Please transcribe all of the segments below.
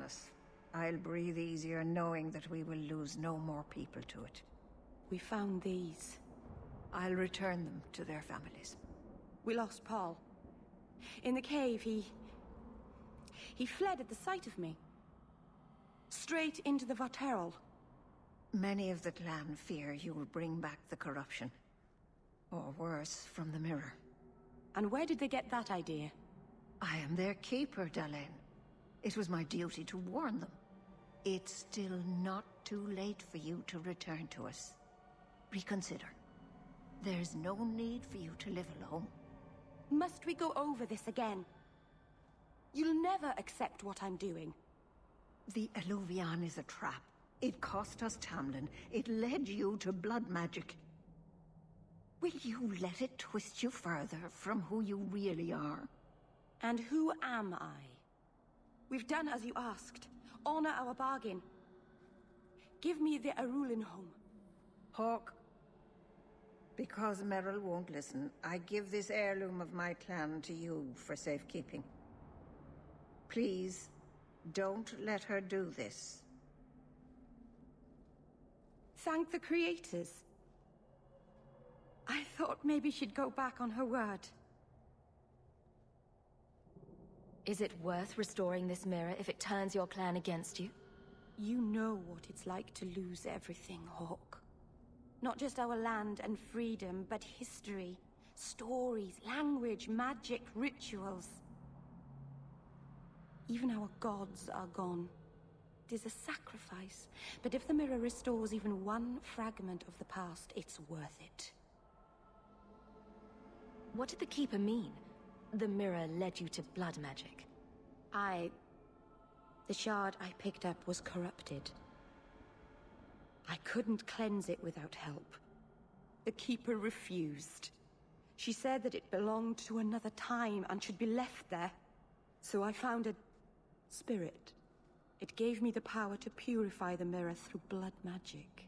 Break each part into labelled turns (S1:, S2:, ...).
S1: Tyrannus. I'll breathe easier knowing that we will lose no more people to it.
S2: We found these.
S1: I'll return them to their families.
S2: We lost Paul. In the cave, he fled at the sight of me. Straight into the Varterol.
S1: Many of the clan fear you will bring back the corruption. Or worse, from the mirror.
S2: And where did they get that idea?
S1: I am their keeper, Dalain. It was my duty to warn them. It's still not too late for you to return to us. Reconsider. There's no need for you to live alone.
S2: Must we go over this again? You'll never accept what I'm doing.
S1: The Eluvian is a trap. It cost us Tamlin. It led you to blood magic. Will you let it twist you further from who you really are?
S2: And who am I? We've done as you asked. Honor our bargain. Give me the Arulin home.
S1: Hawke, because Merrill won't listen, I give this heirloom of my clan to you for safekeeping. Please, don't let her do this.
S2: Thank the creators. I thought maybe she'd go back on her word.
S3: Is it worth restoring this mirror if it turns your clan against you?
S2: You know what it's like to lose everything, Hawke. Not just our land and freedom, but history, stories, language, magic, rituals. Even our gods are gone. It is a sacrifice, but if the mirror restores even one fragment of the past, it's worth it.
S3: What did the Keeper mean? The mirror led you to blood magic.
S2: The shard I picked up was corrupted. I couldn't cleanse it without help. The Keeper refused. She said that it belonged to another time and should be left there. So I found a spirit. It gave me the power to purify the mirror through blood magic.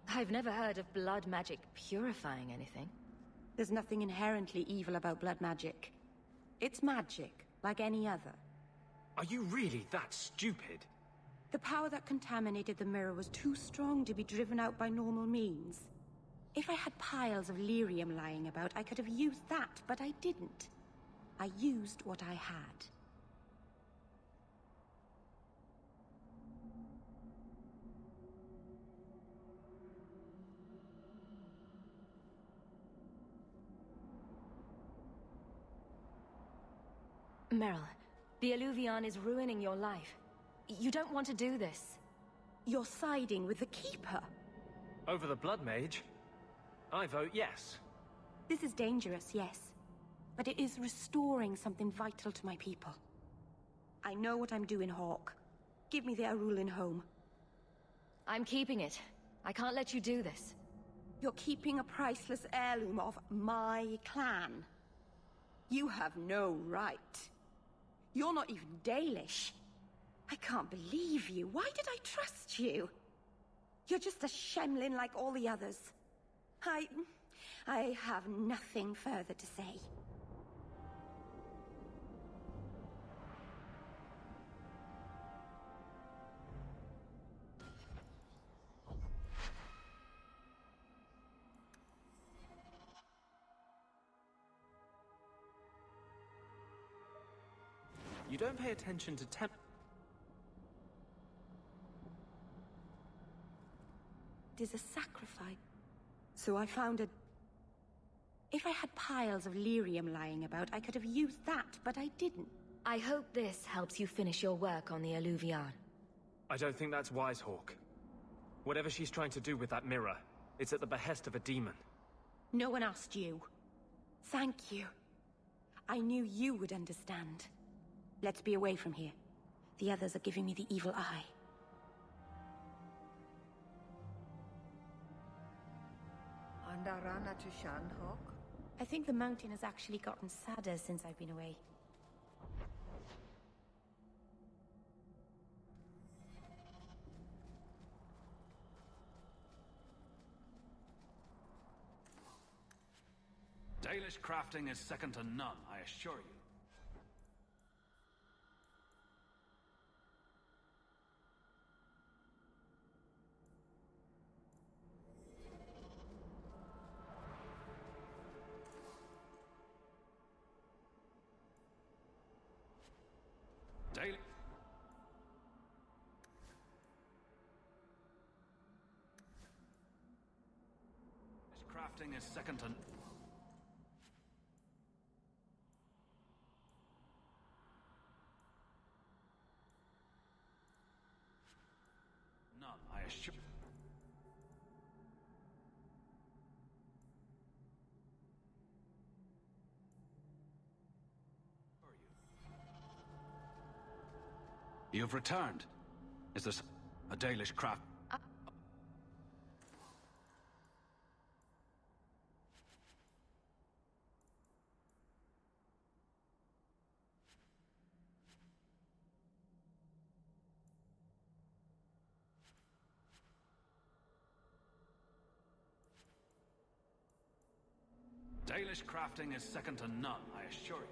S3: I've never heard of blood magic purifying anything.
S2: There's nothing inherently evil about blood magic. It's magic, like any other.
S4: Are you really that stupid?
S2: The power that contaminated the mirror was too strong to be driven out by normal means. If I had piles of lyrium lying about, I could have used that, but I didn't. I used what I had.
S3: Merrill, the Eluvian is ruining your life. You don't want to do this.
S2: You're siding with the Keeper.
S4: Over the Blood Mage? I vote yes.
S2: This is dangerous, yes. But it is restoring something vital to my people. I know what I'm doing, Hawke. Give me the Arulin home.
S3: I'm keeping it. I can't let you do this.
S2: You're keeping a priceless heirloom of my clan. You have no right. You're not even Dalish. I can't believe you. Why did I trust you? You're just a Shemlin like all the others. I have nothing further to say.
S4: You don't pay attention to
S2: It is a sacrifice. So I found a... If I had piles of lyrium lying about, I could have used that, but I didn't.
S3: I hope this helps you finish your work on the Eluvian.
S4: I don't think that's wise, Hawke. Whatever she's trying to do with that mirror, it's at the behest of a demon.
S2: No one asked you. Thank you. I knew you would understand. Let's be away from here. The others are giving me the evil eye.
S1: Andarana to Shan, Hawke?
S2: I think the mountain has actually gotten sadder since I've been away.
S5: Dalish crafting is second to none, I assure you. Daily. Crafting is second to... none, I assure... You've returned. Is this a Dalish craft? Dalish crafting is second to none, I assure you.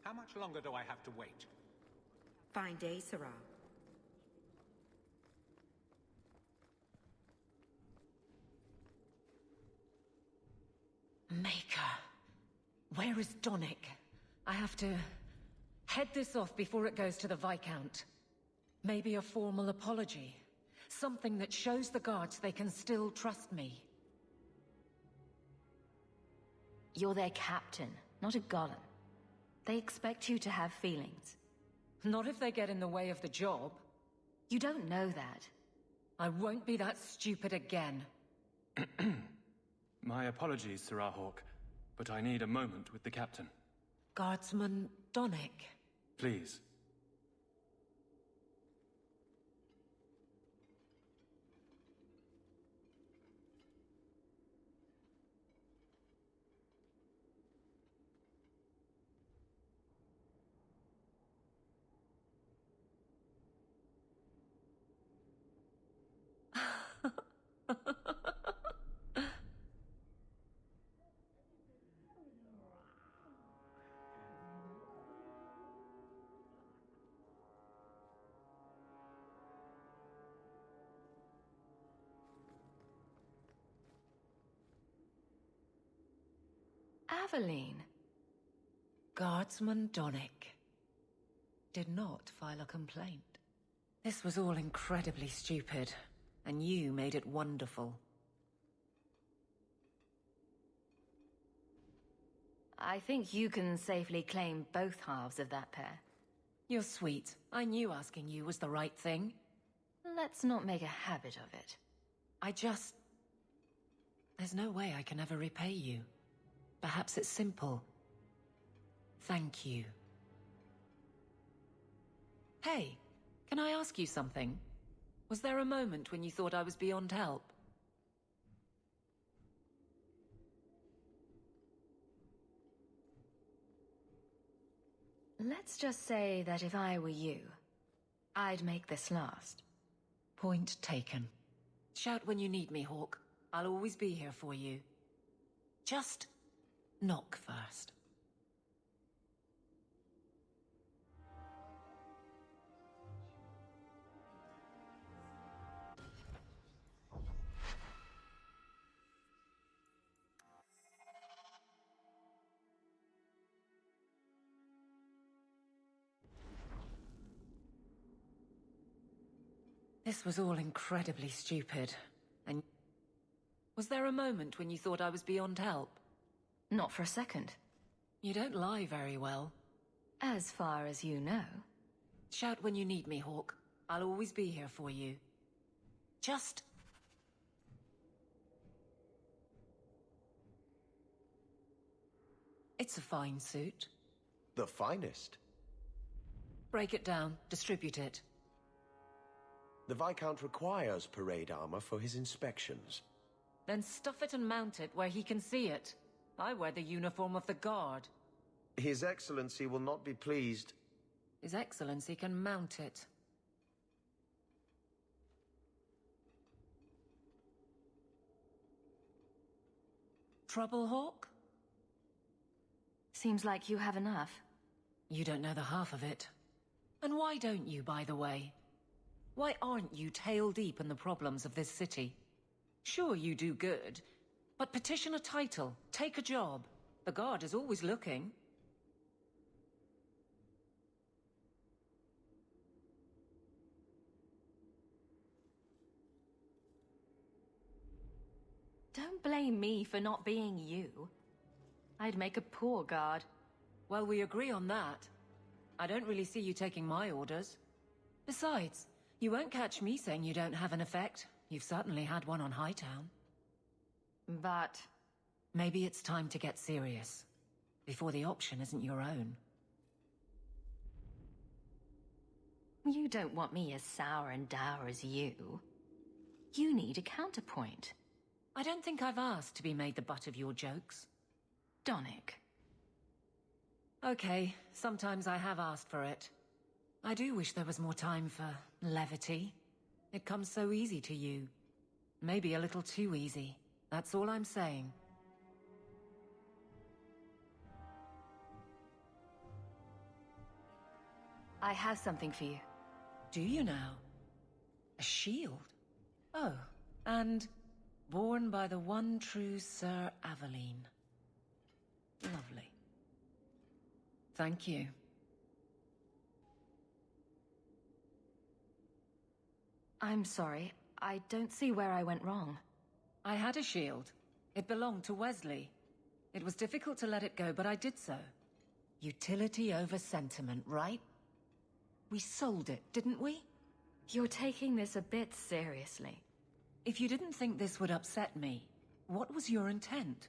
S6: How much longer do I have to wait?
S7: Fine day, Sarah.
S8: Maker. Where is Donick? I have to head this off before it goes to the Viscount. Maybe a formal apology. Something that shows the guards they can still trust me.
S3: You're their captain, not a golem. They expect you to have feelings.
S8: Not if they get in the way of the job.
S3: You don't know that.
S8: I won't be that stupid again.
S4: My apologies, Sirrah Hawk, but I need a moment with the captain.
S8: Guardsman Donick.
S4: Please.
S3: Aveline.
S8: Guardsman Donick did not file a complaint. This was all incredibly stupid, and you made it wonderful.
S3: I think you can safely claim both halves of that pair.
S8: You're sweet. I knew asking you was the right thing.
S3: Let's not make a habit of it.
S8: There's no way I can ever repay you. Perhaps it's simple. Thank you. Hey, can I ask you something? Was there a moment when you thought I was beyond help?
S3: Let's just say that if I were you, I'd make this last.
S8: Point taken. Shout when you need me, Hawk. I'll always be here for you. Just knock first. This was all incredibly stupid. And was there a moment when you thought I was beyond help?
S3: Not for a second.
S8: You don't lie very well.
S3: As far as you know.
S8: Shout when you need me, Hawk. I'll always be here for you. Just... It's a fine suit.
S9: The finest.
S8: Break it down, distribute it.
S9: The Viscount requires parade armor for his inspections.
S8: Then stuff it and mount it where he can see it. I wear the uniform of the Guard.
S9: His Excellency will not be pleased.
S8: His Excellency can mount it. Trouble, Hawk?
S3: Seems like you have enough.
S8: You don't know the half of it. And why don't you, by the way? Why aren't you tail deep in the problems of this city? Sure, you do good, but petition a title, take a job. The Guard is always looking.
S3: Don't blame me for not being you. I'd make a poor guard.
S8: Well, we agree on that. I don't really see you taking my orders. Besides, you won't catch me saying you don't have an effect. You've certainly had one on Hightown.
S3: But...
S8: maybe it's time to get serious, before the option isn't your own.
S3: you don't want me as sour and dour as you. You need a counterpoint.
S8: I don't think I've asked to be made the butt of your jokes.
S3: Donnic.
S8: Okay, sometimes I have asked for it. I do wish there was more time for levity. It comes so easy to you. Maybe a little too easy. That's all I'm saying.
S3: I have something for you.
S8: Do you now? A shield? Oh, and born by the one true Sir Aveline. Lovely. Thank you.
S3: I'm sorry. I don't see where I went wrong.
S8: I had a shield. It belonged to Wesley. It was difficult to let it go, but I did so. Utility over sentiment, right? We sold it, didn't we?
S3: You're taking this a bit seriously.
S8: If you didn't think this would upset me, what was your intent?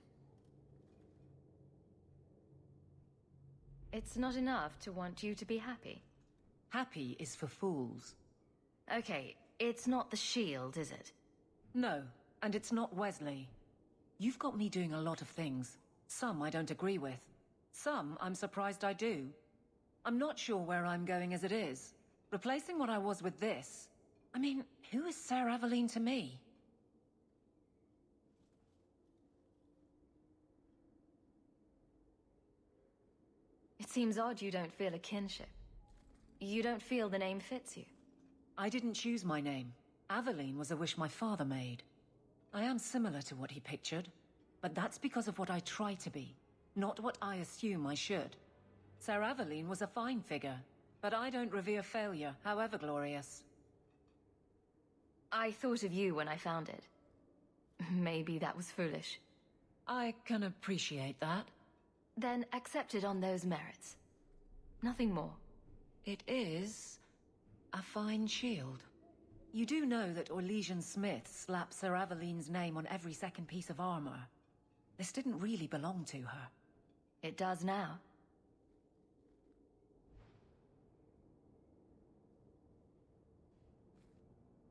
S3: It's not enough to want you to be happy.
S8: Happy is for fools.
S3: Okay, it's not the shield, is it?
S8: No, and it's not Wesley. You've got me doing a lot of things. Some I don't agree with. Some I'm surprised I do. I'm not sure where I'm going as it is. Replacing what I was with this... I mean, who is Sir Aveline to me?
S3: It seems odd you don't feel a kinship. You don't feel the name fits you.
S8: I didn't choose my name. Aveline was a wish my father made. I am similar to what he pictured, but that's because of what I try to be, not what I assume I should. Sir Aveline was a fine figure, but I don't revere failure, however glorious.
S3: I thought of you when I found it. Maybe that was foolish.
S8: I can appreciate that.
S3: Then accept it on those merits. Nothing more.
S8: It is a fine shield. You do know that Orlesian Smith slapped Sir Aveline's name on every second piece of armor. This didn't really belong to her.
S3: It does now.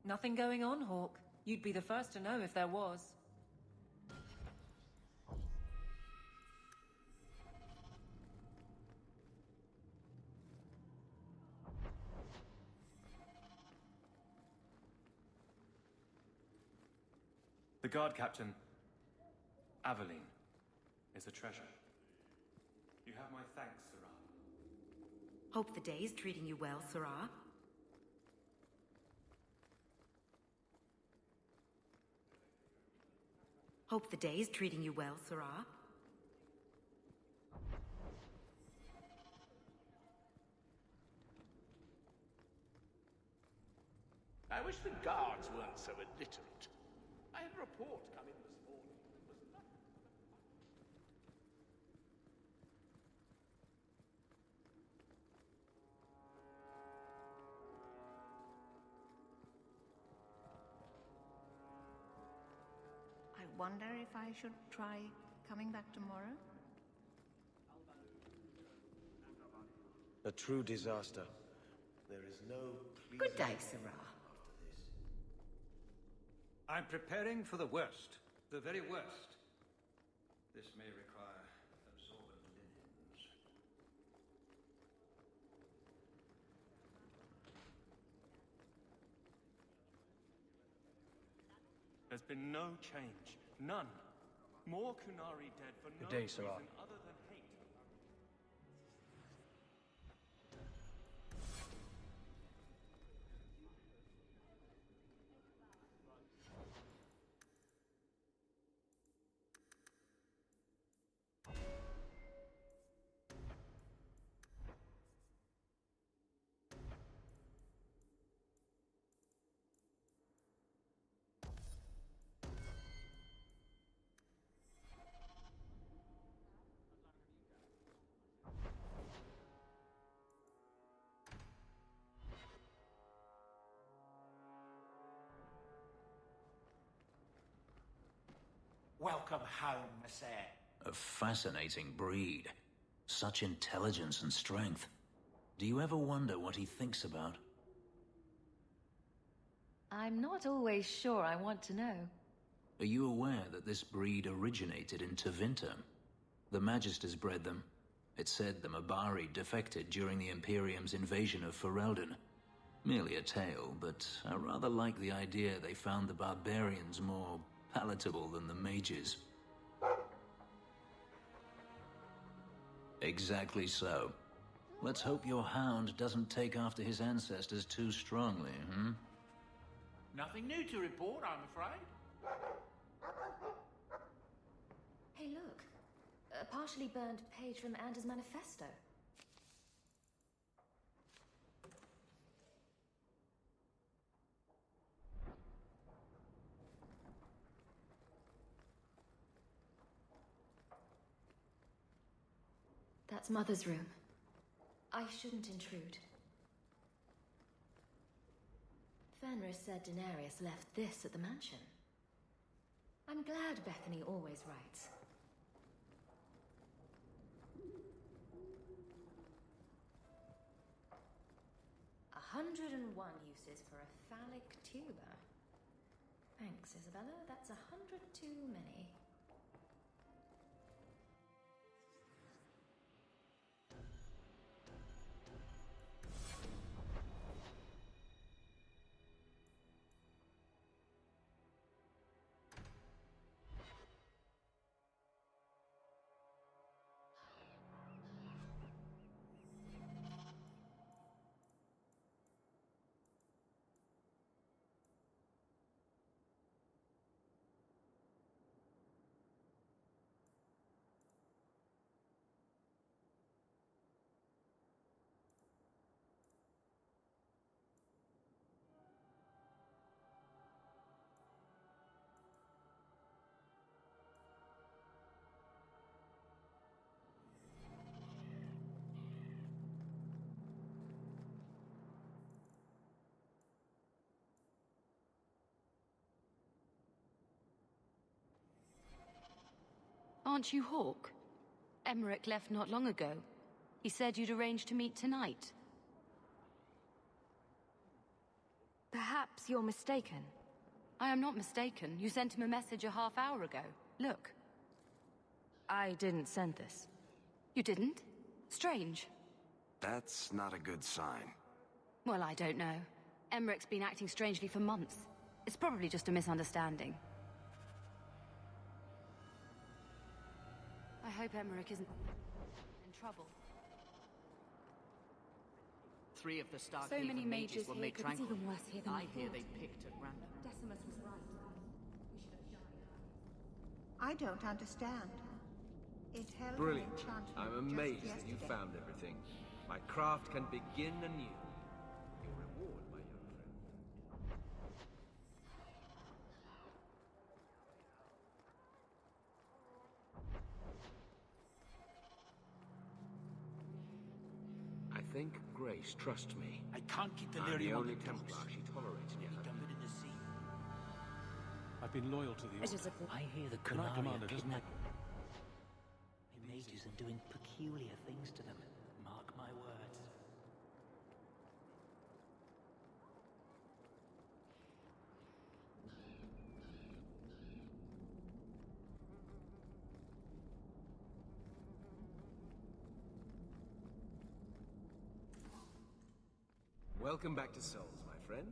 S8: Nothing going on, Hawk. You'd be the first to know if there was.
S4: The guard captain, Aveline, is a treasure. You have my thanks, Sirrah.
S7: Hope the day's treating you well, Sirrah. Hope the day's treating you well, Sirrah.
S10: I wish the guards weren't so illiterate. I had a report come in this morning. It was not...
S1: I wonder if I should try coming back tomorrow?
S9: A true disaster. There is no...
S7: Good day, Sirrah.
S5: I'm preparing for the worst. The very worst. This may require absorbent linens.
S4: There's been no change. None. More Kunari dead for no day, reason Sarah. other than hate.
S10: Welcome home, Messer.
S11: A fascinating breed. Such intelligence and strength. Do you ever wonder what he thinks about?
S3: I'm not always sure I want to know.
S11: Are you aware that this breed originated in Tevinter? The Magisters bred them. It said the Mabari defected during the Imperium's invasion of Ferelden. Merely a tale, but I rather like the idea they found the barbarians more palatable than the mages. Exactly so. Let's hope your hound doesn't take after his ancestors too strongly, hmm?
S10: Nothing new to report, I'm afraid.
S3: Hey, look. A partially burned page from Anders' manifesto. That's Mother's room. I shouldn't intrude. Fenris said Daenerys left this at the mansion. I'm glad Bethany always writes. 101 uses for a phallic tuber. Thanks, Isabella. That's 100 too many.
S12: Aren't you Hawke? Emmerich left not long ago. He said you'd arranged to meet tonight.
S2: Perhaps you're mistaken.
S12: I am not mistaken. You sent him a message a half hour ago. Look.
S2: I didn't send this.
S12: You didn't? Strange.
S13: That's not a good sign.
S12: Well, I don't know. Emmerich's been acting strangely for months. It's probably just a misunderstanding. I hope Emmerich isn't in trouble.
S14: 3 of the Starkhaven
S2: So many mages
S14: were
S2: here,
S14: made
S2: but it's
S14: tranquil.
S2: even worse here than
S14: I
S2: we
S14: hear
S2: thought.
S14: they picked at random.
S2: Decimus was right.
S1: I don't understand. It held
S15: Brilliant.
S1: an enchantment
S15: I'm
S1: just
S15: amazed that you
S1: yesterday.
S15: found everything. My craft can begin anew. Your reward, my young friend. I think Grace trusts me.
S10: I can't keep
S15: I'm the
S10: Delirium on
S15: only
S10: the
S15: Templar
S10: docks.
S15: she tolerates near her.
S10: Dump it in the sea.
S6: I've been loyal to the Order.
S11: I hear the
S6: Knight
S11: Kunari
S6: Commander
S11: are
S6: doesn't
S11: kidnapping. The mages are doing peculiar things to them. Mark my words.
S15: Welcome back to Souls, my friend.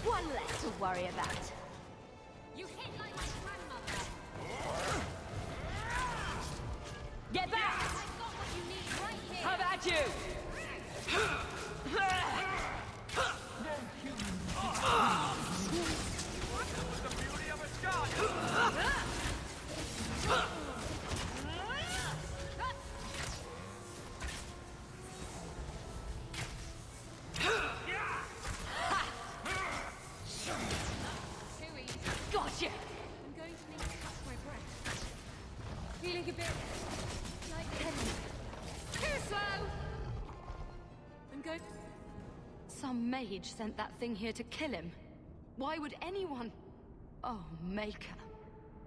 S3: One less to worry about.
S12: You hit like my grandmother.
S3: Get back!
S12: I've got what you need right here.
S3: How about you? Gotcha!
S12: I'm going to need to catch my breath. Feeling a bit lightheaded. Too slow! I'm going. Some mage sent that thing here to kill him. Why would anyone? Oh, Maker.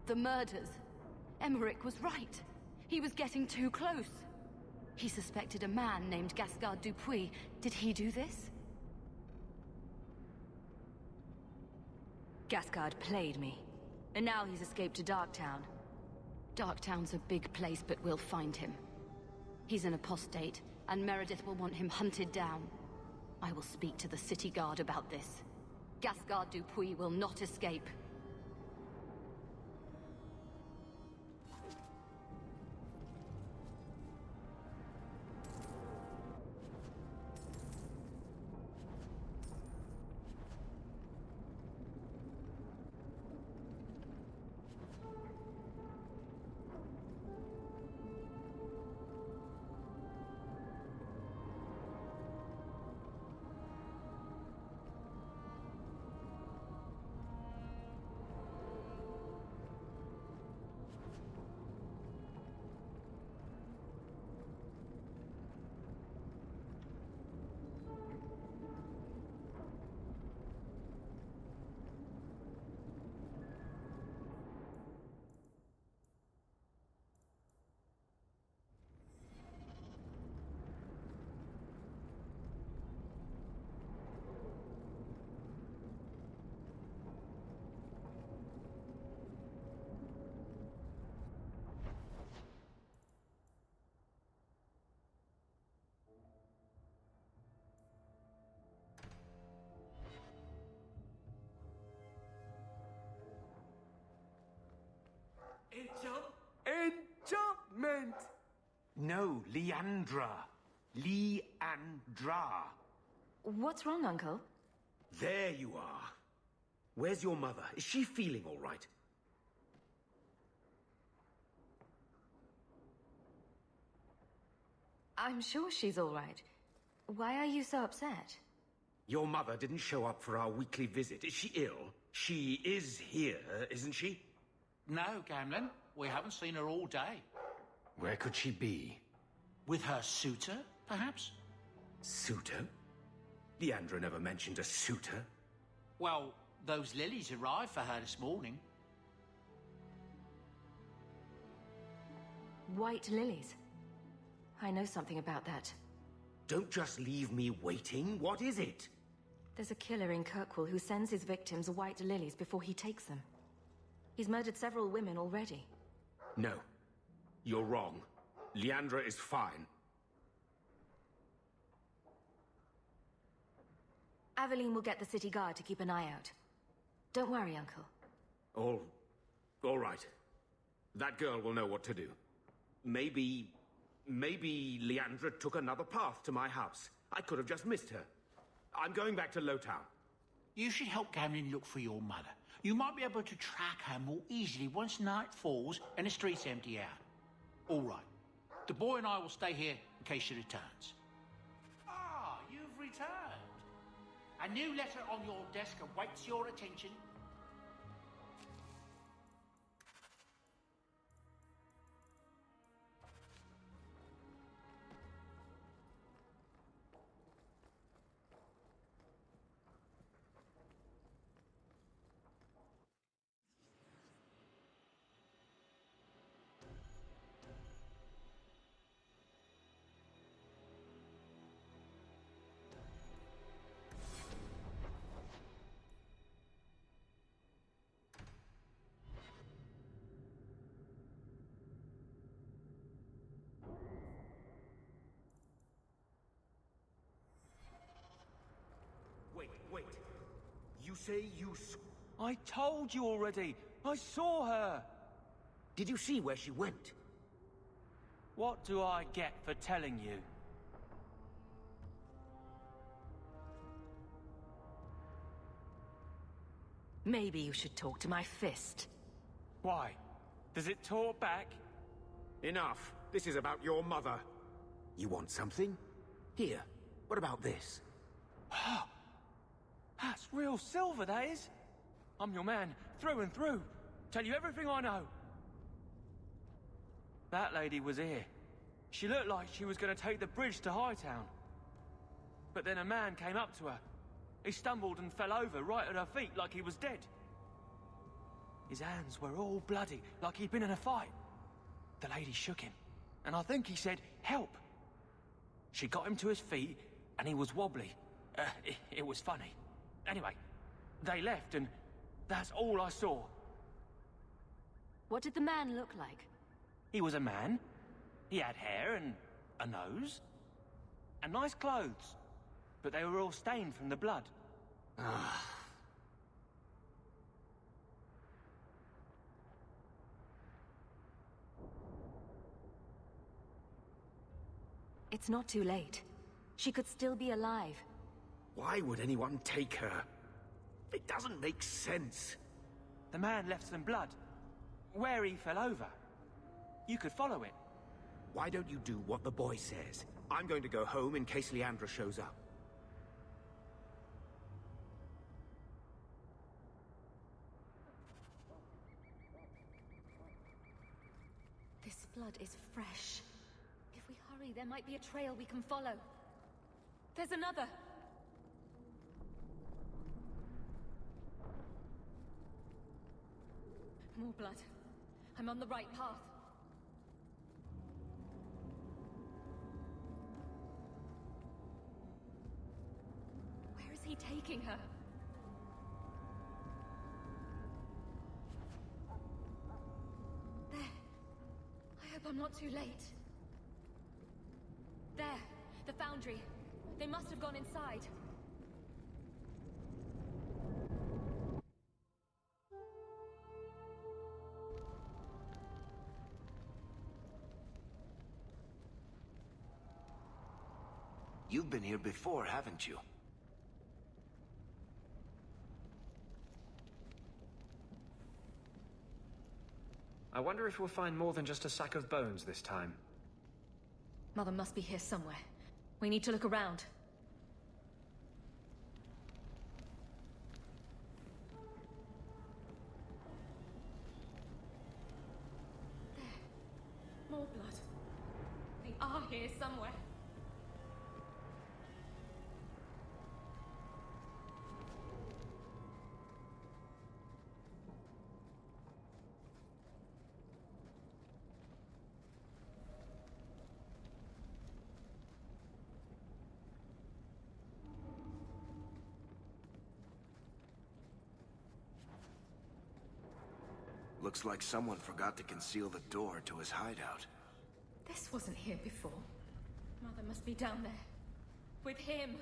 S12: The murders. Emmerich was right. He was getting too close. He suspected a man named Gascard Dupuis. Did he do this?
S3: Gascard played me. And now he's escaped to Darktown.
S12: Darktown's a big place, but we'll find him. He's an apostate, and Meredith will want him hunted down. I will speak to the city guard about this. Gascard Dupuis will not escape.
S9: Enchantment! No, Leandra. Leandra.
S3: What's wrong, Uncle?
S9: There you are. Where's your mother? Is she feeling all right?
S3: I'm sure she's all right. Why are you so upset?
S9: Your mother didn't show up for our weekly visit. Is she ill? She is here, isn't she?
S10: No, Gamlen. We haven't seen her all day.
S9: Where could she be?
S10: With her suitor, perhaps?
S9: Suitor? Leandra never mentioned a suitor.
S10: Well, those lilies arrived for her this morning.
S3: White lilies. I know something about that.
S9: Don't just leave me waiting. What is it?
S3: There's a killer in Kirkwall who sends his victims white lilies before he takes them. He's murdered several women already.
S9: No. You're wrong. Leandra is fine.
S3: Aveline will get the city guard to keep an eye out. Don't worry, Uncle.
S9: All right. That girl will know what to do. Maybe Leandra took another path to my house. I could have just missed her. I'm going back to Lowtown.
S10: You should help Gamlen look for your mother. You might be able to track her more easily once night falls and the streets empty out. All right. The boy and I will stay here in case she returns. Ah, you've returned. A new letter on your desk awaits your attention.
S9: Wait. You say you
S15: I told you already! I saw her!
S9: Did you see where she went?
S15: What do I get for telling you?
S3: Maybe you should talk to my fist.
S15: Why? Does it talk back?
S9: Enough. This is about your mother. You want something? Here. What about this?
S15: That's real silver, that is. I'm your man, through and through. Tell you everything I know. That lady was here. She looked like she was going to take the bridge to Hightown. But then a man came up to her. He stumbled and fell over right at her feet like he was dead. His hands were all bloody, like he'd been in a fight. The lady shook him, and I think he said, "Help." She got him to his feet, and he was wobbly. It was funny. Anyway, they left, and that's all I saw.
S3: What did the man look like?
S15: He was a man. He had hair and a nose. And nice clothes. But they were all stained from the blood.
S3: It's not too late. She could still be alive.
S9: Why would anyone take her? It doesn't make sense.
S15: The man left some blood. Where he fell over. You could follow it.
S9: Why don't you do what the boy says? I'm going to go home in case Leandra shows up.
S12: This blood is fresh. If we hurry, there might be a trail we can follow. There's another! More blood. I'm on the right path. Where is he taking her? There. I hope I'm not too late. There. The foundry. They must have gone inside.
S13: You've been here before, haven't you?
S4: I wonder if we'll find more than just a sack of bones this time.
S12: Mother must be here somewhere. We need to look around. There. More blood. They are here somewhere.
S13: Looks like someone forgot to conceal the door to his hideout.
S12: This wasn't here before. Mother must be down there. With him.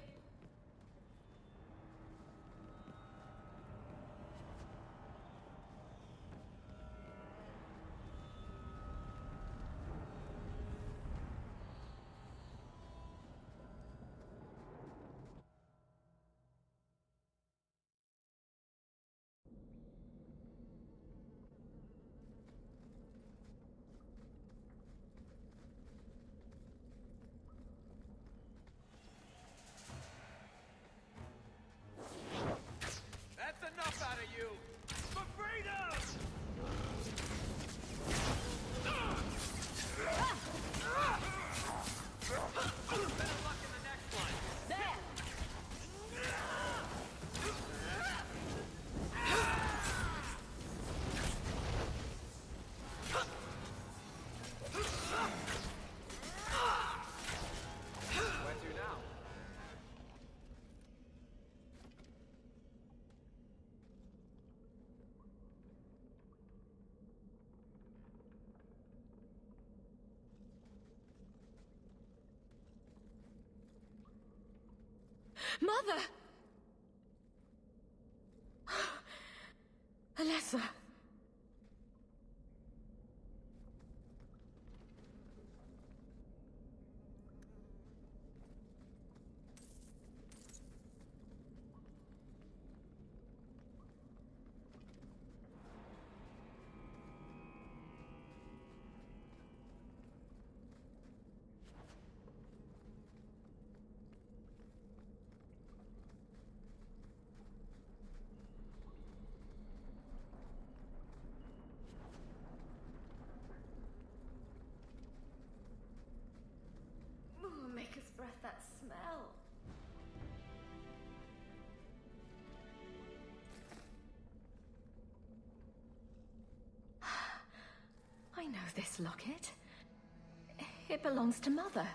S15: Enough out of you! For freedom! Better luck in the next one!
S12: There!
S4: Where to now?
S12: Mother!
S8: Alessa!
S3: Ooh, make us breath that smell. I know this locket. It belongs to Mother.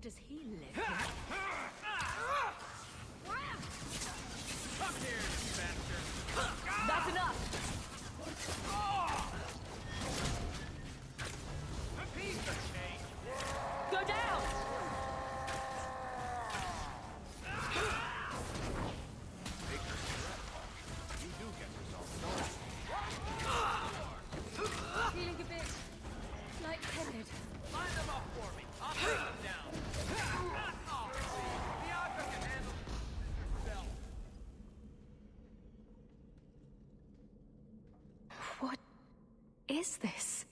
S3: Does he live here?
S15: Come here, you bastard!
S3: That's enough!
S15: A piece of cake!
S3: Go down!
S15: You do get results, don't you?
S12: Feeling a bit lightheaded.
S15: Line them up for me. I'll take them down. Oh, Bianca can handle this herself.
S3: What is this?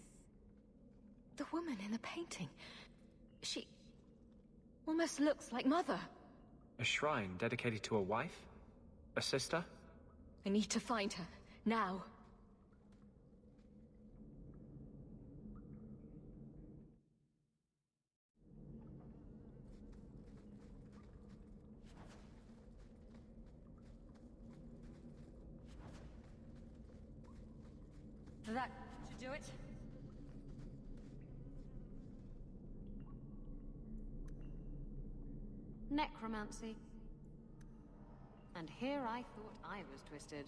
S3: The woman in the painting. She almost looks like Mother.
S4: A shrine dedicated to a wife? A sister?
S3: I need to find her. Now. That should do it.
S12: Necromancy. And here I thought I was twisted.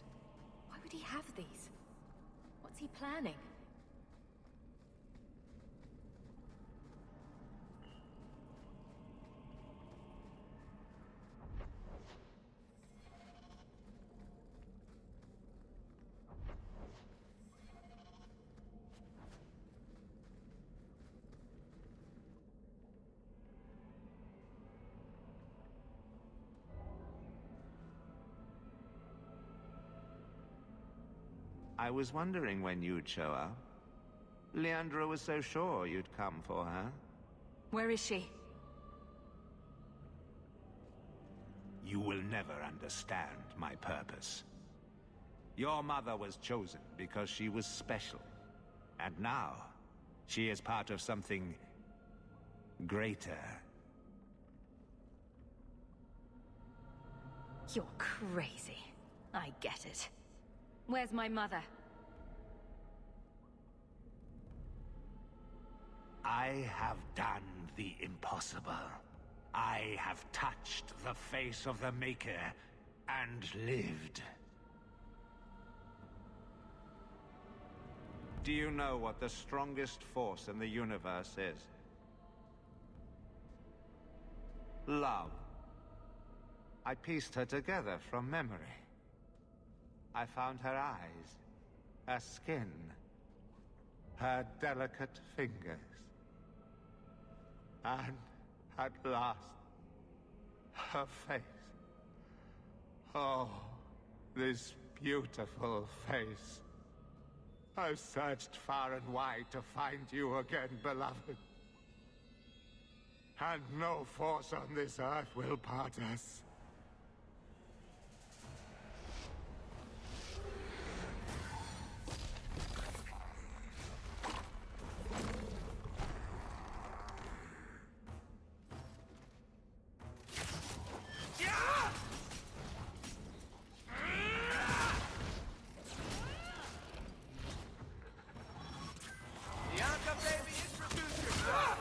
S3: Why would he have these? What's he planning?
S13: I was wondering when you'd show up. Leandra was so sure you'd come for her.
S3: Where is she?
S13: You will never understand my purpose. Your mother was chosen because she was special. And now, she is part of something greater.
S3: You're crazy. I get it. Where's my mother?
S13: I have done the impossible. I have touched the face of the Maker and lived. Do you know what the strongest force in the universe is? Love. I pieced her together from memory. I found her eyes, her skin, her delicate fingers. And at last, her face. Oh, this beautiful face. I've searched far and wide to find you again, beloved. And no force on this earth will part us.
S15: Bianca, baby, introduce yourself.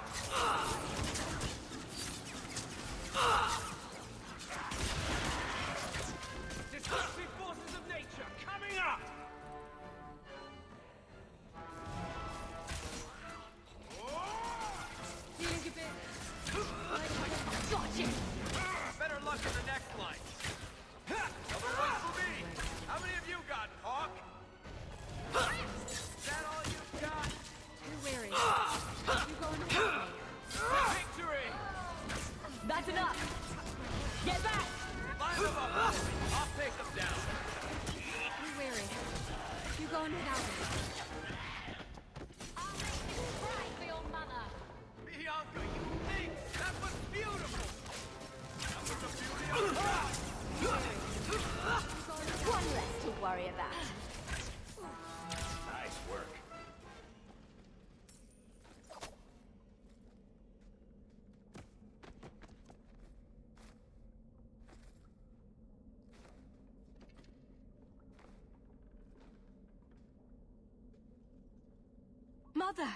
S3: Mother!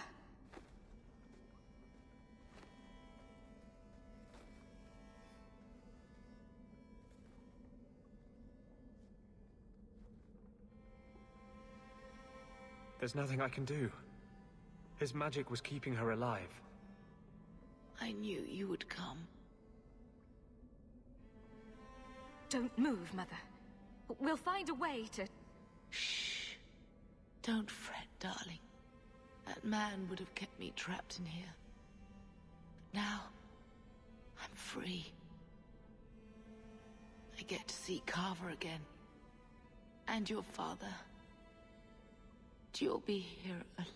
S4: There's nothing I can do. His magic was keeping her alive.
S16: I knew you would come.
S3: Don't move, Mother. We'll find a way to...
S16: Shh. Don't fret, darling. That man would have kept me trapped in here. But now, I'm free. I get to see Carver again. And your father. You'll be here alone.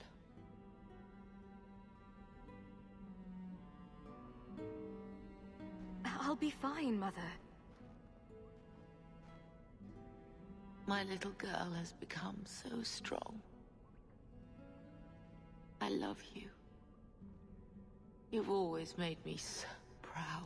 S3: I'll be fine, Mother.
S16: My little girl has become so strong. I love you. You've always made me so proud.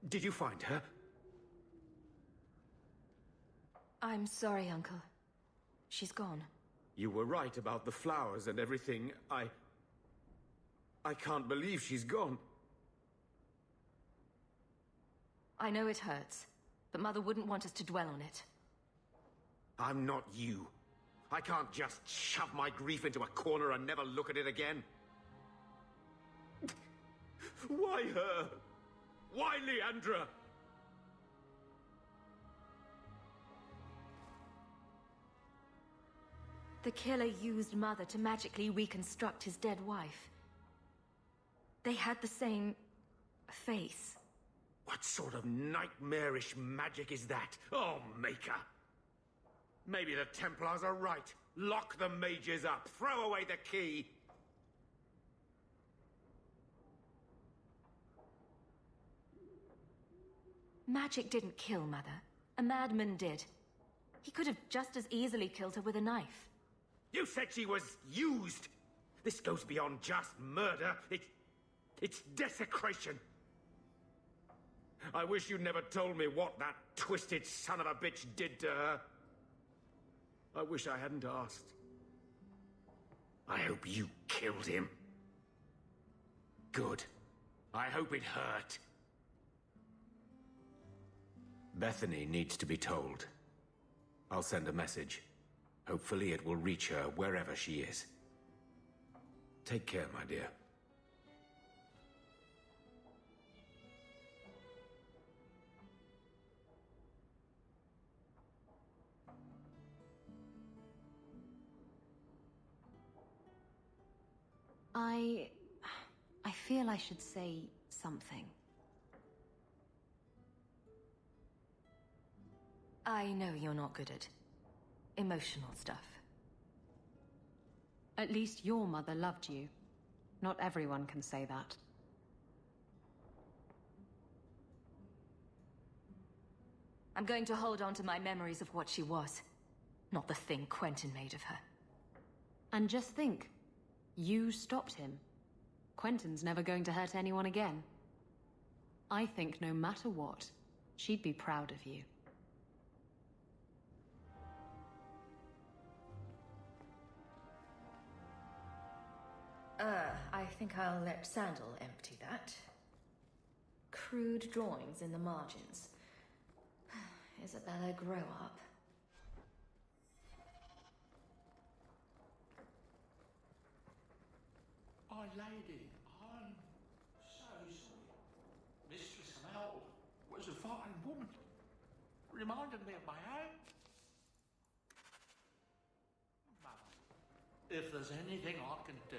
S9: Did you find her?
S3: I'm sorry, Uncle. She's gone.
S9: You were right about the flowers and everything. I can't believe she's gone.
S3: I know it hurts, but Mother wouldn't want us to dwell on it.
S9: I'm not you. I can't just shove my grief into a corner and never look at it again. Why her? Why Leandra?
S3: The killer used Mother to magically reconstruct his dead wife. They had the same... face.
S9: What sort of nightmarish magic is that? Oh, Maker! Maybe the Templars are right. Lock the mages up. Throw away the key.
S3: Magic didn't kill Mother. A madman did. He could have just as easily killed her with a knife.
S9: You said she was used! This goes beyond just murder. It's desecration. I wish you'd never told me what that twisted son of a bitch did to her. I wish I hadn't asked. I hope you killed him. Good. I hope it hurt. Bethany needs to be told. I'll send a message. Hopefully it will reach her wherever she is. Take care, my dear.
S2: I feel I should say something.
S3: I know you're not good at emotional stuff.
S2: At least your mother loved you. Not everyone can say that.
S3: I'm going to hold on to my memories of what she was, not the thing Quentin made of her.
S2: And just think, you stopped him. Quentin's never going to hurt anyone again. I think no matter what, she'd be proud of you.
S3: I think I'll let Sandal empty that. Crude drawings in the margins. Isabella, grow up.
S10: My lady, I'm so sorry. Mistress Mel was a fine woman. Reminded me of my own. Mother, if there's anything I can do,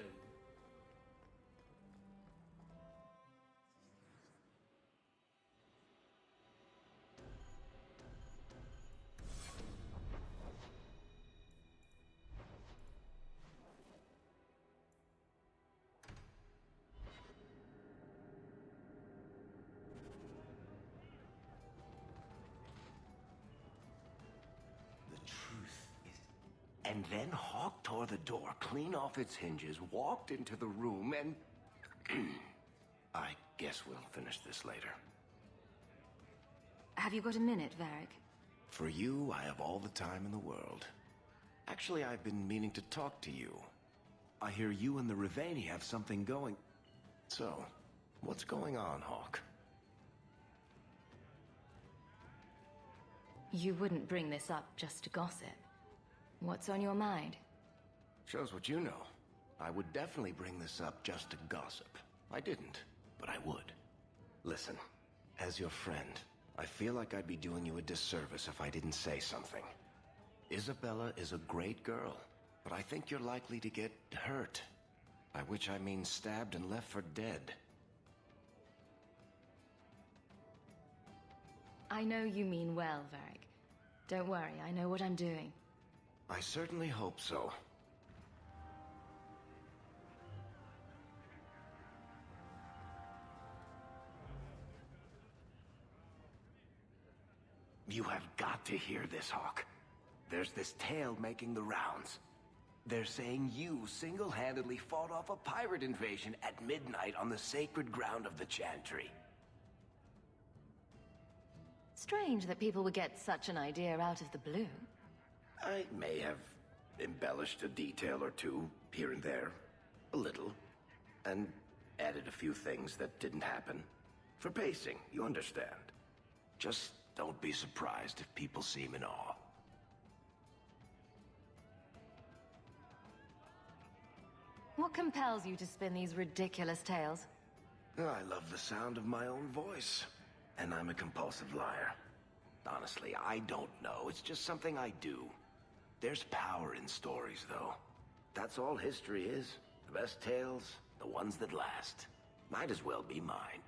S17: And then Hawk tore the door clean off its hinges, walked into the room, and... I guess we'll finish this later.
S3: Have you got a minute, Varric?
S17: For you, I have all the time in the world. Actually, I've been meaning to talk to you. I hear you and the Rivaini have something going. So, what's going on, Hawk?
S3: You wouldn't bring this up just to gossip. What's on your mind?
S17: Shows what you know. I would definitely bring this up just to gossip. I didn't, but I would. Listen, as your friend, I feel like I'd be doing you a disservice if I didn't say something. Isabella is a great girl, but I think you're likely to get hurt. By which I mean stabbed and left for dead.
S3: I know you mean well, Varric. Don't worry, I know what I'm doing.
S17: I certainly hope so. You have got to hear this, Hawk. There's this tale making the rounds. They're saying you single-handedly fought off a pirate invasion at midnight on the sacred ground of the Chantry.
S3: Strange that people would get such an idea out of the blue.
S17: I may have embellished a detail or two, here and there. A little. And added a few things that didn't happen. For pacing, you understand. Just don't be surprised if people seem in awe.
S3: What compels you to spin these ridiculous tales?
S17: I love the sound of my own voice. And I'm a compulsive liar. Honestly, I don't know. It's just something I do. There's power in stories, though. That's all history is. The best tales, the ones that last. Might as well be mine.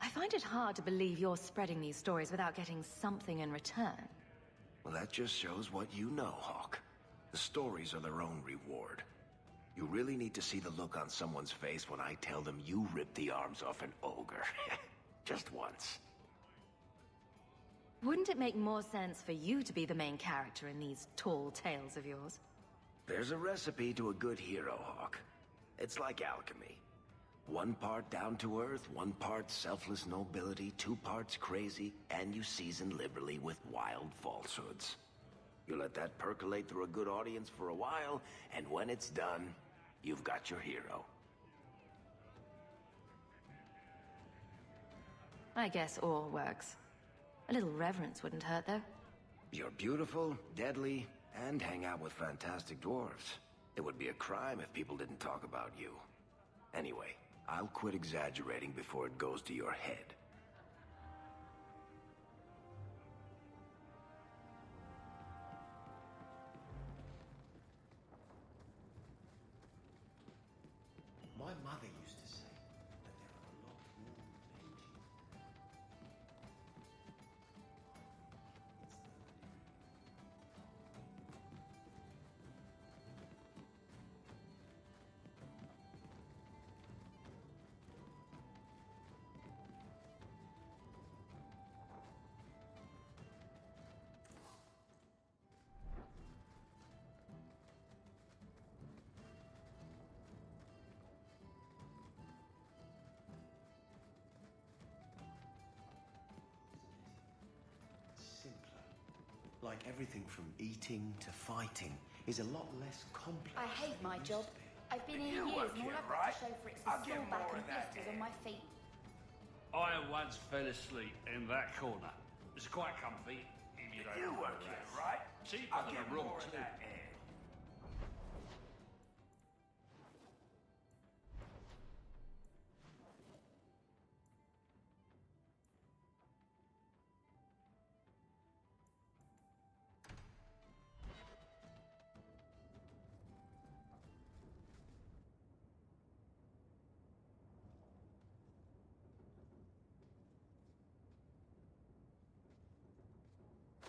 S3: I find it hard to believe you're spreading these stories without getting something in return.
S17: Well, that just shows what you know, Hawk. The stories are their own reward. You really need to see the look on someone's face when I tell them you ripped the arms off an ogre. Just once.
S3: Wouldn't it make more sense for you to be the main character in these tall tales of yours?
S17: There's a recipe to a good hero, Hawk. It's like alchemy. 1 part down to earth, 1 part selfless nobility, 2 parts crazy, and you season liberally with wild falsehoods. You let that percolate through a good audience for a while, and when it's done, you've got your hero.
S3: I guess all works. A little reverence wouldn't hurt, though.
S17: You're beautiful, deadly, and hang out with fantastic dwarves. It would be a crime if people didn't talk about you. Anyway, I'll quit exaggerating before it goes to your head. My mother used to say that there are a lot more mages. Like everything from eating to fighting is a lot less complex.
S18: I hate my job. I've been here years, and all I've got to show for it's a sore back and blisters on my feet.
S19: I once fell asleep in that corner. It's quite comfy if you don't
S17: You
S19: have
S17: work
S19: to
S17: here,
S19: rest.
S17: right?
S19: Cheaper
S17: I'll
S19: than
S17: get
S19: a room
S17: more of
S19: too.
S17: that air.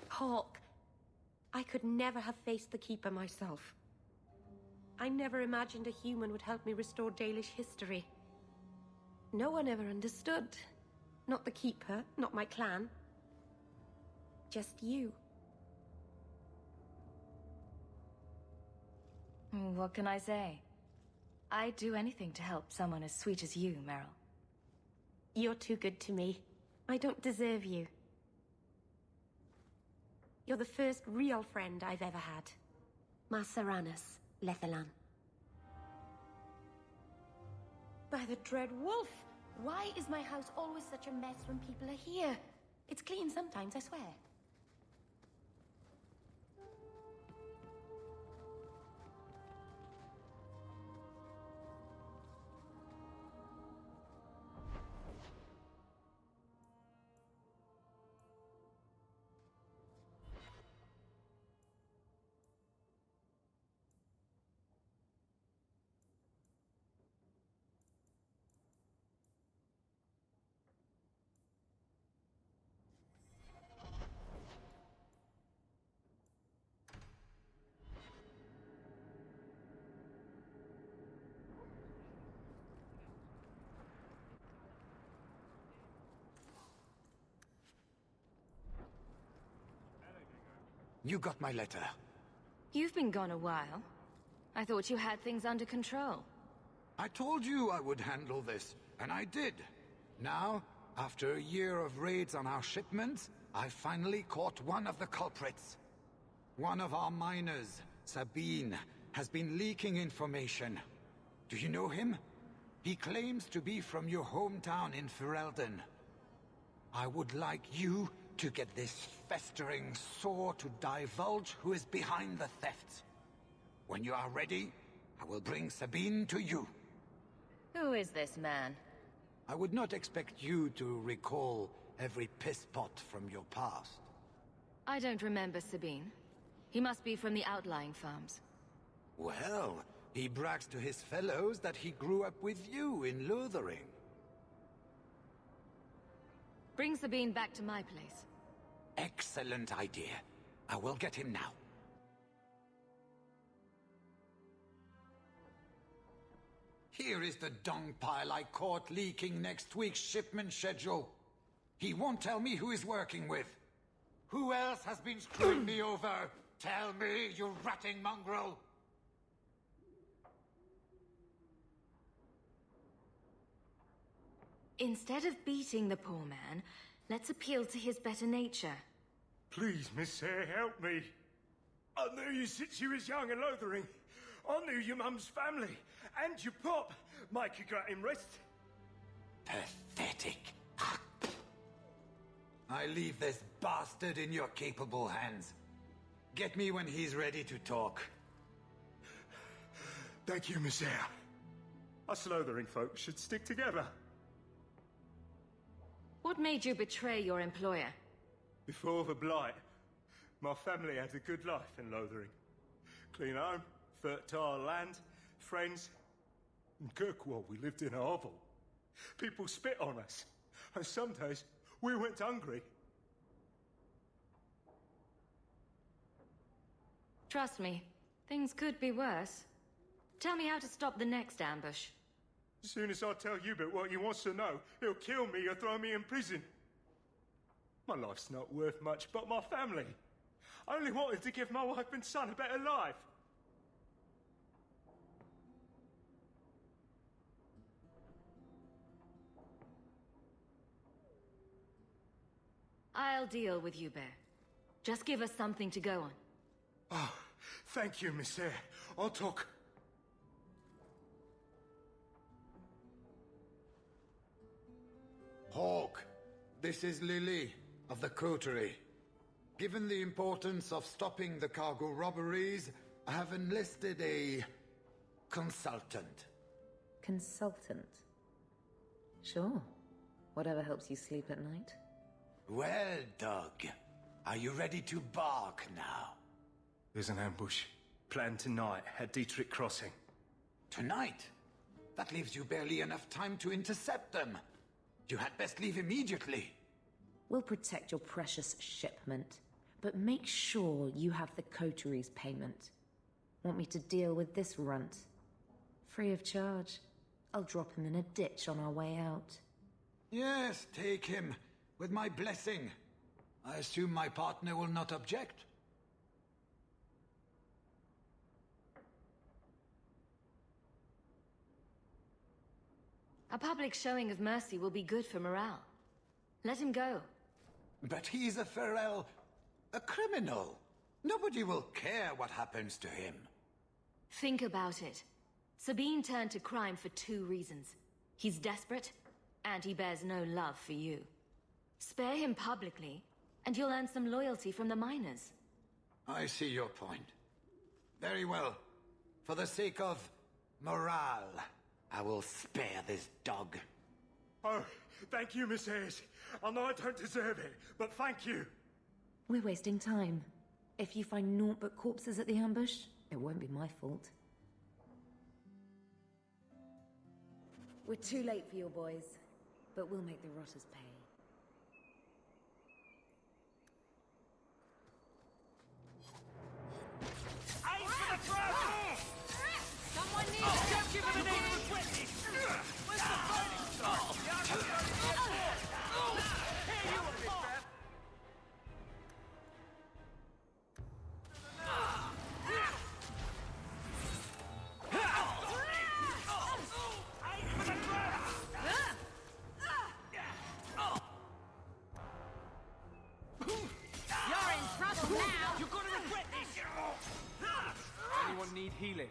S2: Hawk, I could never have faced the Keeper myself. I never imagined a human would help me restore Dalish history. No one ever understood. Not the Keeper, not my clan. Just you.
S3: What can I say? I'd do anything to help someone as sweet as you, Meryl.
S20: You're too good to me. I don't deserve you. You're the first real friend I've ever had. Maceranus, Lethalan.
S18: By the Dread Wolf! Why is my house always such a mess when people are here? It's clean sometimes, I swear.
S21: You got my letter.
S3: You've been gone a while. I thought you had things under control.
S21: I told you I would handle this, and I did. Now, after a year of raids on our shipments, I finally caught one of the culprits. One of our miners, Sabine, has been leaking information. Do you know him? He claims to be from your hometown in Ferelden. I would like you to get this festering sore to divulge who is behind the thefts. When you are ready, I will bring Sabine to you.
S3: Who is this man?
S21: I would not expect you to recall every pisspot from your past.
S3: I don't remember Sabine. He must be from the outlying farms.
S21: Well, he brags to his fellows that he grew up with you in Lothering.
S3: Bring Sabine back to my place.
S21: Excellent idea. I will get him now. Here is the dung pile I caught leaking next week's shipment schedule. He won't tell me who he's working with. Who else has been screwing me over? Tell me, you ratting mongrel!
S3: Instead of beating the poor man, let's appeal to his better nature.
S22: Please, Miss Hare, help me. I knew you since you was young and Lothering. I knew your mum's family, and your pop. Make you got him rest.
S21: Pathetic. I leave this bastard in your capable hands. Get me when he's ready to talk.
S22: Thank you, Miss Hare. Us Lothering folk should stick together.
S3: What made you betray your employer?
S22: Before the Blight, my family had a good life in Lothering. Clean home, fertile land, friends. In Kirkwall, we lived in a hovel. People spit on us, and some days we went hungry.
S3: Trust me, things could be worse. Tell me how to stop the next ambush.
S22: As soon as I tell Hubert what he wants to know, he'll kill me or throw me in prison. My life's not worth much, but my family. I only wanted to give my wife and son a better life.
S3: I'll deal with you, Bear. Just give us something to go on.
S22: Oh, thank you, Miss Hare. I'll talk.
S21: Hawk, this is Lily of the Coterie. Given the importance of stopping the cargo robberies, I have enlisted a consultant.
S2: Consultant? Sure. Whatever helps you sleep at night.
S21: Well, Doug, are you ready to bark now?
S22: There's an ambush planned tonight at Dietrich Crossing.
S21: Tonight? That leaves you barely enough time to intercept them. You had best leave immediately.
S2: We'll protect your precious shipment, but make sure you have the coterie's payment. Want me to deal with this runt? Free of charge. I'll drop him in a ditch on our way out.
S21: Yes, take him, with my blessing. I assume my partner will not object.
S3: A public showing of mercy will be good for morale. Let him go.
S21: But he's a Ferel, a criminal. Nobody will care what happens to him.
S3: Think about it. Sabine turned to crime for 2 reasons. He's desperate, and he bears no love for you. Spare him publicly, and you'll earn some loyalty from the miners.
S21: I see your point. Very well. For the sake of morale, I will spare this dog.
S22: Oh, thank you, Miss Ayres. I know I don't deserve it, but thank you.
S2: We're wasting time. If you find naught but corpses at the ambush, it won't be my fault. We're too late for your boys, but we'll make the rotters pay.
S15: Aim for the throat!
S12: Someone needs
S15: Don't give him an aim for quickly! Where's the fighting start? Here you are, big fat!
S12: You're in trouble now!
S15: You're gonna regret this! Anyone need healing?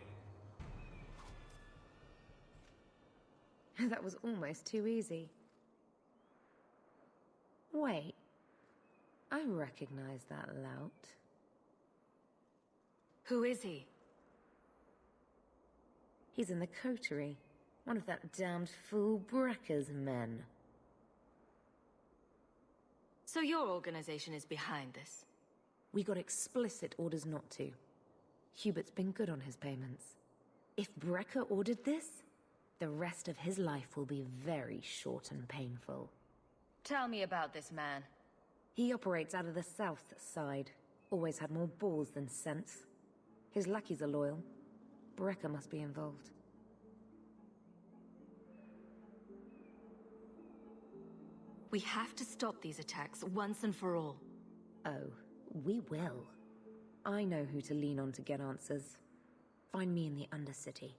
S2: That was almost too easy. Wait. I recognize that lout.
S3: Who is he?
S2: He's in the coterie. One of that damned fool Brekka's men.
S3: So your organization is behind this?
S2: We got explicit orders not to. Hubert's been good on his payments. If Brekka ordered this, the rest of his life will be very short and painful.
S3: Tell me about this man.
S2: He operates out of the south side. Always had more balls than sense. His lackeys are loyal. Brekka must be involved.
S3: We have to stop these attacks once and for all.
S2: Oh, we will. I know who to lean on to get answers. Find me in the Undercity.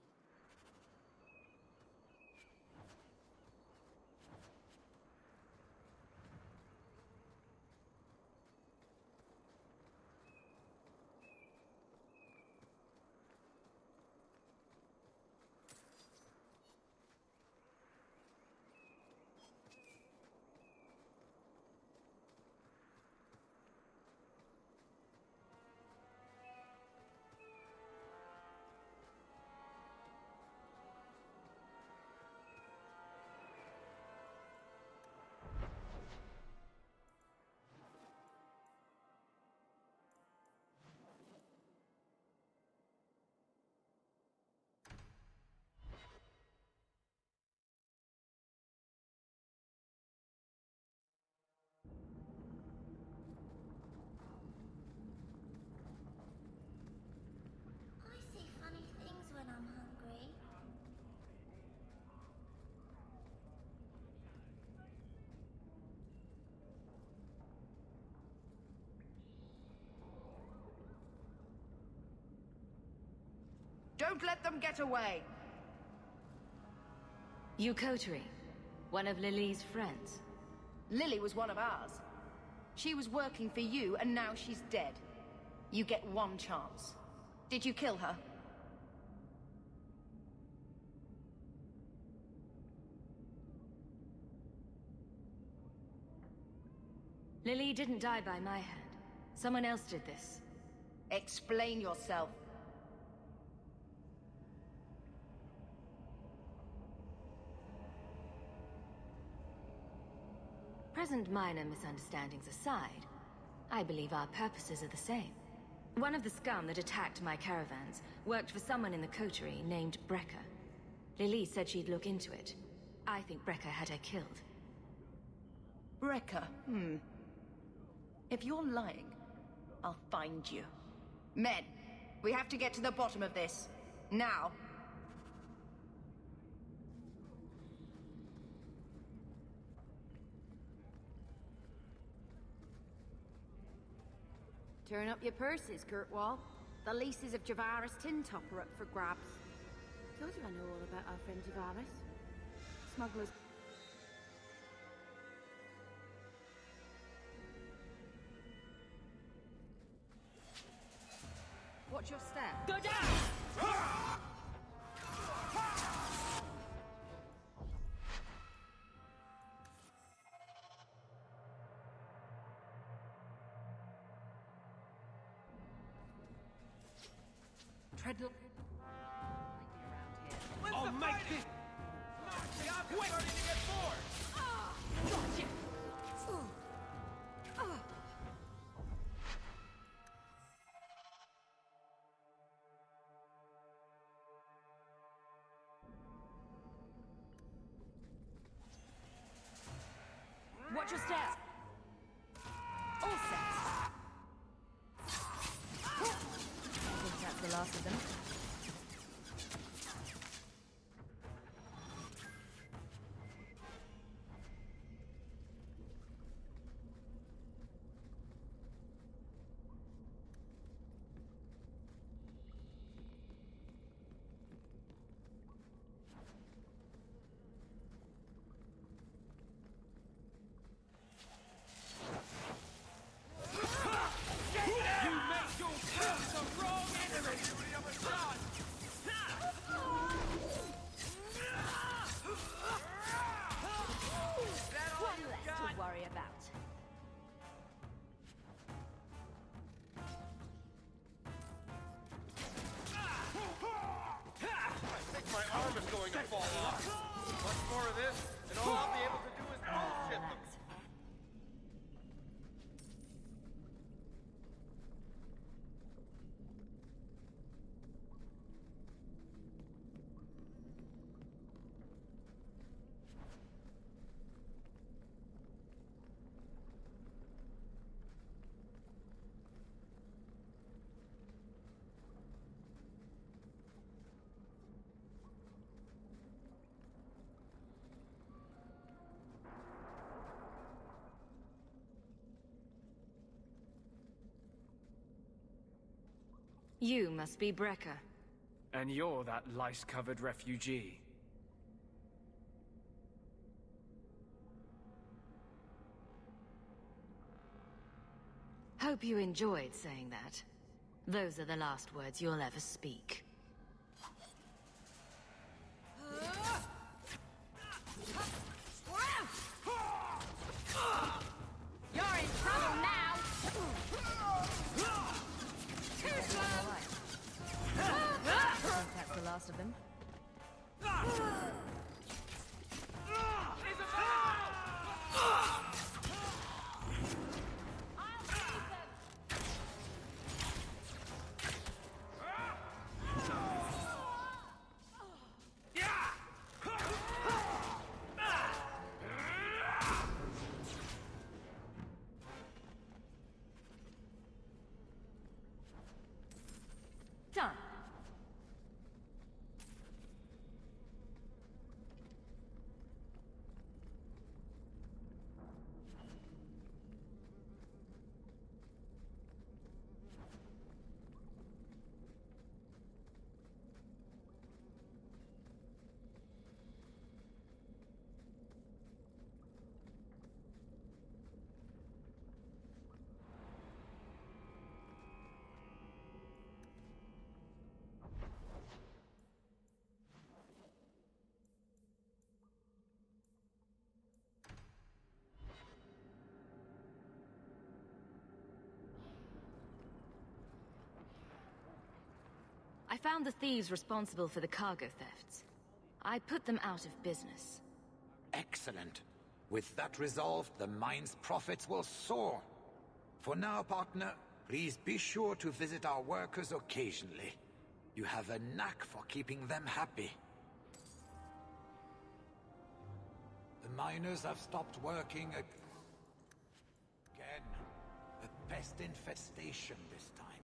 S14: Don't let them get away!
S3: You coterie, one of Lily's friends.
S14: Lily was one of ours. She was working for you, and now she's dead. You get one chance. Did you kill her?
S3: Lily didn't die by my hand. Someone else did this.
S14: Explain yourself.
S3: Present minor misunderstandings aside, I believe our purposes are the same. One of the scum that attacked my caravans worked for someone in the coterie named Brekka. Lily said she'd look into it. I think Brekka had her killed.
S14: Brekka, If you're lying, I'll find you. Men, we have to get to the bottom of this. Now.
S5: Turn up your purses, Kirkwall. The leases of Javaris Tintop are up for grabs. Told you I know all about our friend Javaris.
S2: Smugglers.
S5: Watch your step.
S2: Go down!
S5: Tread.
S15: Oh, make this! Quick! Starting to get bored!
S5: Gotcha! Watch your step. All set. I think that's the last of them. Worry about.
S1: I think my arm is going to fall off. Much more of this, and all I'll be able to do is bullshit them.
S3: You must be Brecker.
S4: And you're that lice-covered refugee.
S3: Hope you enjoyed saying that. Those are the last words you'll ever speak.
S5: You're in trouble now! Too slow!
S3: I think that's the last of them. Done. I found the thieves responsible for the cargo thefts. I put them out of business.
S21: Excellent. With that resolved, the mine's profits will soar. For now, partner, please be sure to visit our workers occasionally. You have a knack for keeping them happy. The miners have stopped working again. A pest infestation this time.